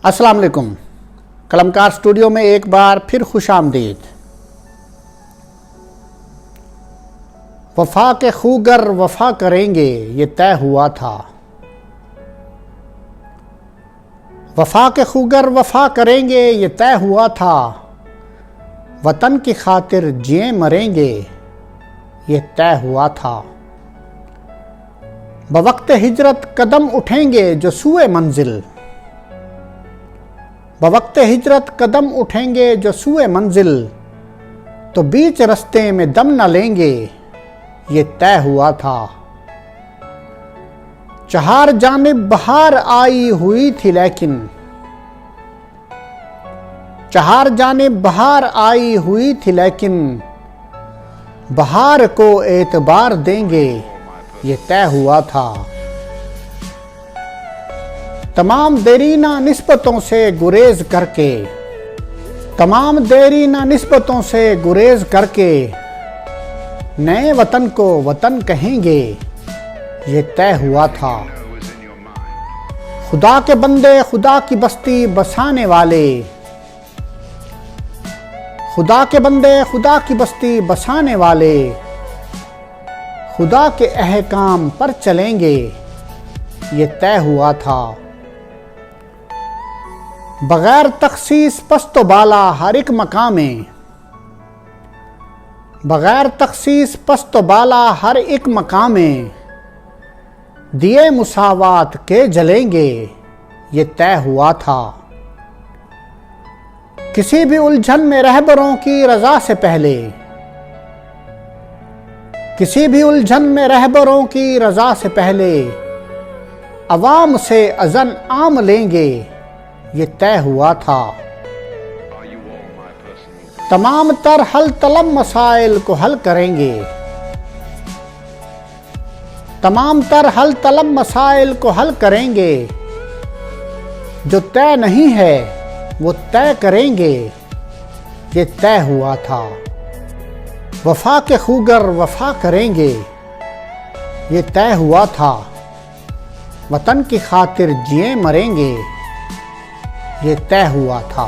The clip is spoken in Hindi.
अस्सलाम वालेकुम। कलमकार स्टूडियो में एक बार फिर खुशामदीद। वफा के खूगर वफा करेंगे ये तय हुआ था। वफा के खूगर वफा करेंगे ये तय हुआ था। वतन की खातिर जिए मरेंगे ये तय हुआ था। बवक्त हिजरत कदम उठेंगे जो सूए मंजिल। बवक्त हिजरत कदम उठेंगे जो सूए मंजिल। तो बीच रास्ते में दम न लेंगे ये तय हुआ था। चार जानिब बहार आई हुई थी लेकिन चार जानिब बहार आई हुई थी लेकिन बहार को एतबार देंगे ये तय हुआ था। तमाम देरीना निस्बतों से गुरेज करके तमाम देरीना निस्बतों से गुरेज करके नए वतन को वतन कहेंगे ये तय हुआ था। खुदा के बंदे खुदा की बस्ती बसाने वाले खुदा के बंदे खुदा की बस्ती बसाने वाले खुदा के अहकाम पर चलेंगे ये तय हुआ था। बगैर तखसीस पस्तो बाला हर एक मकामे बगैर तखसीस पस्तो बाला हर एक मकामे दिए मुसावात के जलेंगे ये तय हुआ था। किसी भी उलझन में रहबरों की रजा से पहले किसी भी उलझन में रहबरों की रजा से पहले अवाम से अज़न आम लेंगे ये तय हुआ था। तमाम तर हल तलब मसाइल को हल करेंगे तमाम तर हल तलब मसाइल को हल करेंगे। जो तय नहीं है वो तय करेंगे ये तय हुआ था। वफा के खूगर वफा करेंगे ये तय हुआ था। वतन की खातिर जिए मरेंगे ये तय हुआ था।